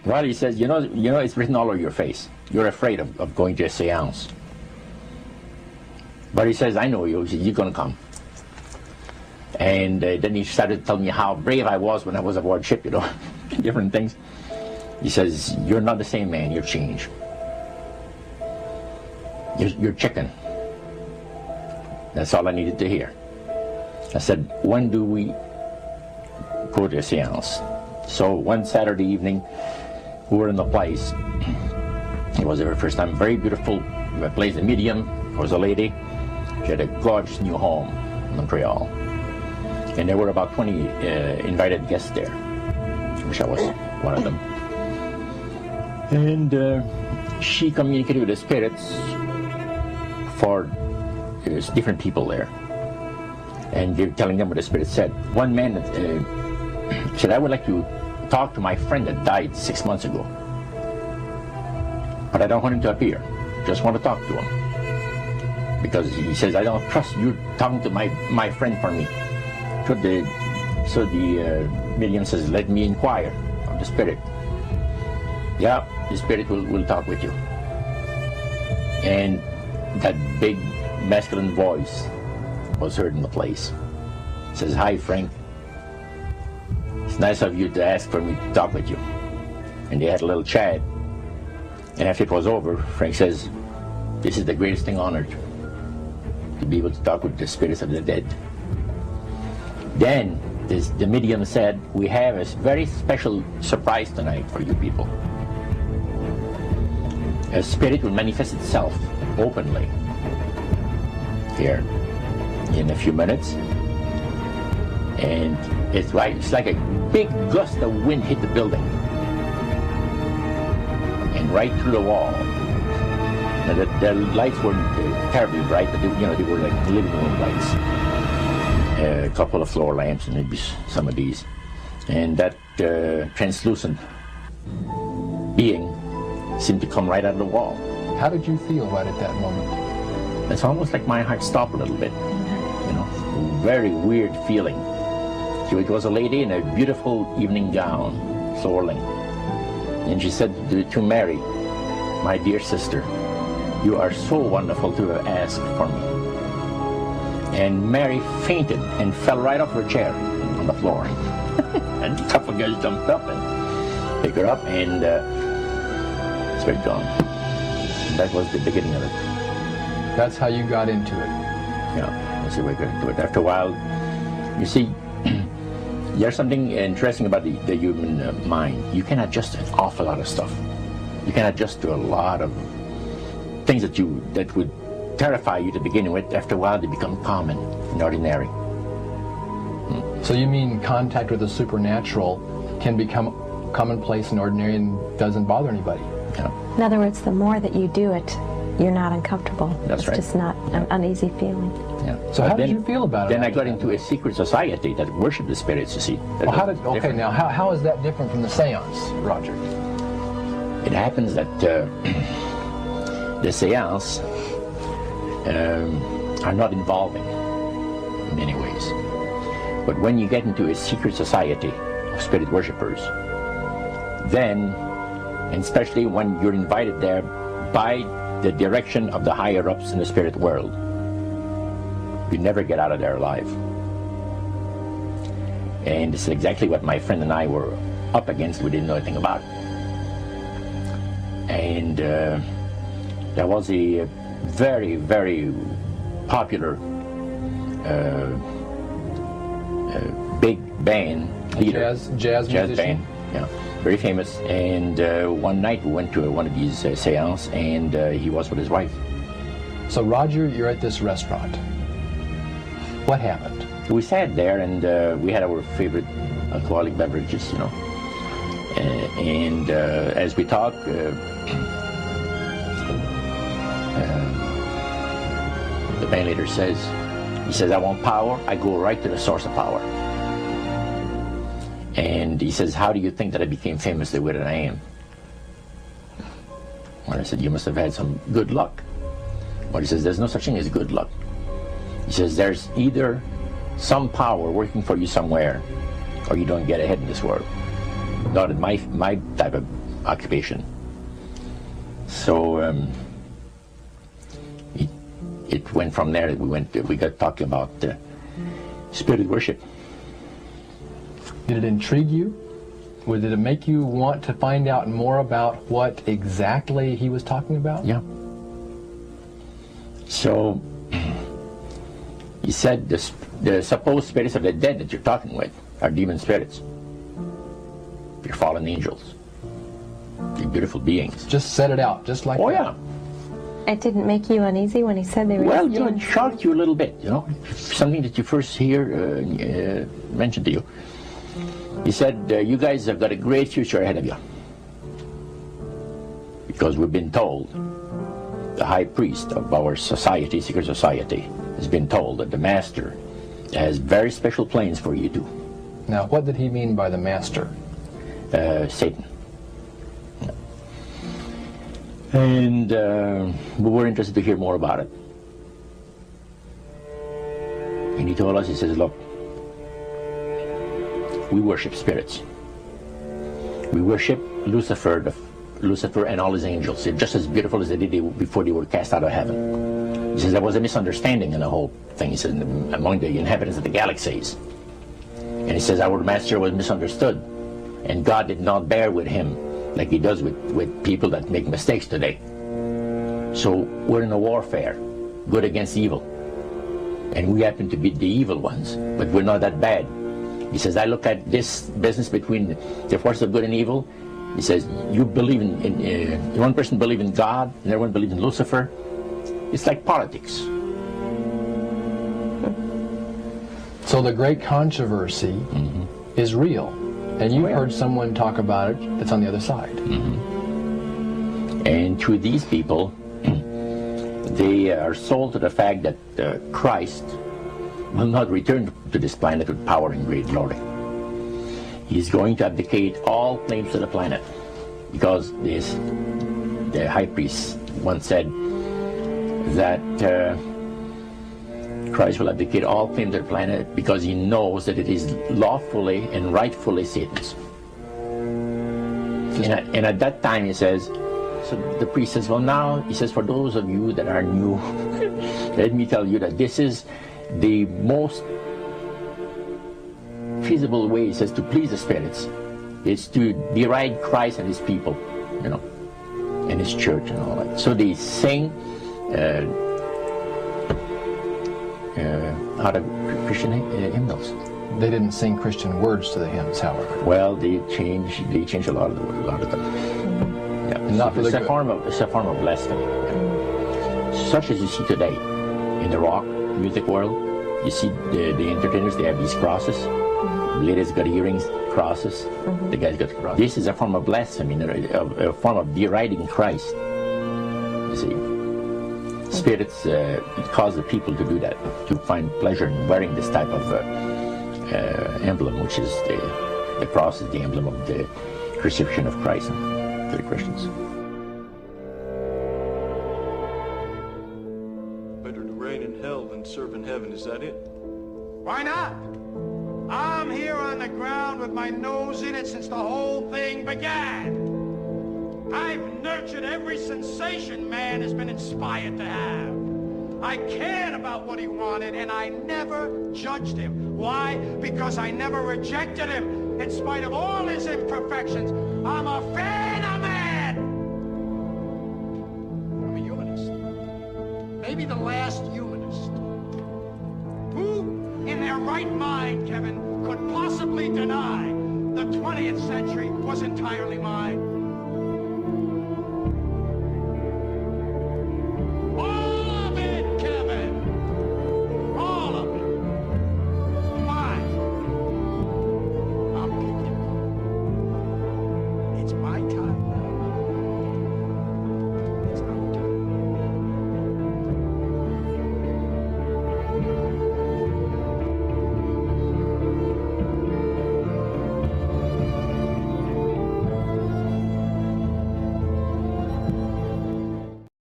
Well, he says, you know, it's written all over your face. You're afraid of going to a seance. But he says, I know you. He says, you're going to come. And then he started telling me how brave I was when I was aboard ship, you know, different things. He says, you're not the same man, you're changed. You're chicken. That's all I needed to hear. I said, when do we go to a seance? So one Saturday evening, we were in the place. It was the very first time. Very beautiful place, a medium. There was a lady. She had a gorgeous new home in Montreal. And there were about 20 invited guests there, which I was one of them. And she communicated with the spirits for different people there. And they were telling them what the spirit said. One man said, I would like to talk to my friend that died 6 months ago. But I don't want him to appear. Just want to talk to him. Because he says, I don't trust you talking to my friend for me. So the medium says, let me inquire of the spirit. Yeah, the spirit will talk with you. And that big masculine voice was heard in the place. It says, hi Frank. It's nice of you to ask for me to talk with you. And they had a little chat. And after it was over, Frank says, this is the greatest thing on earth, to be able to talk with the spirits of the dead. Then the medium said, we have a very special surprise tonight for you people. A spirit will manifest itself openly here in a few minutes. And it's like a big gust of wind hit the building. And right through the wall. Now the lights weren't terribly bright, but they were like living room lights. A couple of floor lamps and maybe some of these. And that translucent being seemed to come right out of the wall. How did you feel right at that moment? It's almost like my heart stopped a little bit. You know, very weird feeling. So it was a lady in a beautiful evening gown, swirling. And she said to Mary, my dear sister, you are so wonderful to have asked for me. And Mary fainted and fell right off her chair on the floor. And a couple of guys jumped up and picked her up, and it's very gone. And that was the beginning of it. That's how you got into it? Yeah, that's the way I got into it. After a while, you see, there's something interesting about the human mind. You can adjust an awful lot of stuff. You can adjust to a lot of things that would terrify you to begin with. After a while, they become common and ordinary. So you mean contact with the supernatural can become commonplace and ordinary and doesn't bother anybody? Yeah. In other words, the more that you do it, you're not uncomfortable. That's right. It's just not an uneasy feeling. Yeah. So how did you feel about it? Then I got into a secret society that worshiped the spirits, you see. Well, now how is that different from the seance, Roger? It happens that the seance are not involving in many ways. But when you get into a secret society of spirit worshippers, then, and especially when you're invited there by the direction of the higher-ups in the spirit world, you never get out of there alive. And this is exactly what my friend and I were up against. We didn't know anything about. And there was a very, very popular big band leader. Jazz band, yeah, very famous. And one night we went to one of these seances, and he was with his wife. So Roger, you're at this restaurant. What happened? We sat there, and we had our favorite alcoholic beverages, you know. And as we talked, the band leader says, I want power. I go right to the source of power. And he says, how do you think that I became famous the way that I am? Well, I said, you must have had some good luck. But he says, there's no such thing as good luck. He says, there's either some power working for you somewhere, or you don't get ahead in this world. Not in my type of occupation. So it went from there. We got talking about spirit worship. Did it intrigue you? Or did it make you want to find out more about what exactly he was talking about? Yeah. So he said the supposed spirits of the dead that you're talking with are demon spirits. They're fallen angels. They're beautiful beings. Just set it out, just like that. Oh, yeah. It didn't make you uneasy when he said they were Well, demons? it shocked you a little bit, something that you first hear mentioned to you. He said, you guys have got a great future ahead of you. Because we've been told, the high priest of our society, secret society, has been told that the master has very special plans for you too. Now, what did he mean by the master? Satan. And we were interested to hear more about it. And he told us, he says, look, we worship spirits. We worship Lucifer and all his angels. They're just as beautiful as they did before they were cast out of heaven. He says there was a misunderstanding in the whole thing. He says among the inhabitants of the galaxies. And he says our master was misunderstood. And God did not bear with him like he does with people that make mistakes today. So we're in a warfare, good against evil. And we happen to be the evil ones, but we're not that bad. He says, I look at this business between the forces of good and evil. He says, you believe in one person believes in God, and everyone believes in Lucifer. It's like politics. So the great controversy is real. And you've heard someone talk about it that's on the other side. And to these people, they are sold to the fact that Christ will not return to this planet with power and great glory. He's going to abdicate all claims to the planet, because the high priest once said that Christ will abdicate all claims to the planet because he knows that it is lawfully and rightfully Satan's. And at that time he says, so the priest says, well now, he says, for those of you that are new, let me tell you that this is the most feasible way, he says, to please the spirits. It's to deride Christ and his people, and his church and all that. So they sing out of Christian hymnals. They didn't sing Christian words to the hymns, however. Well, they changed a lot of them. Yeah. Not for it's a form of blasphemy. Yeah. Such as you see today in the rock music world. You see the entertainers, they have these crosses. The ladies got earrings, crosses. The guys got crosses. This is a form of blasphemy, a form of deriding Christ. You see, spirits cause the people to do that, to find pleasure in wearing this type of emblem, which is the cross is the emblem of the crucifixion of Christ to the Christians. Better to reign in hell than serve in heaven, is that it? Why not? I'm here on the ground with my nose in it since the whole thing began. I've nurtured every sensation man has been inspired to have. I cared about what he wanted, and I never judged him. Why? Because I never rejected him. In spite of all his imperfections, I'm a fan of man. I'm a humanist. Maybe the last humanist. Who, in their right mind, Kevin, could possibly deny the 20th century was entirely mine?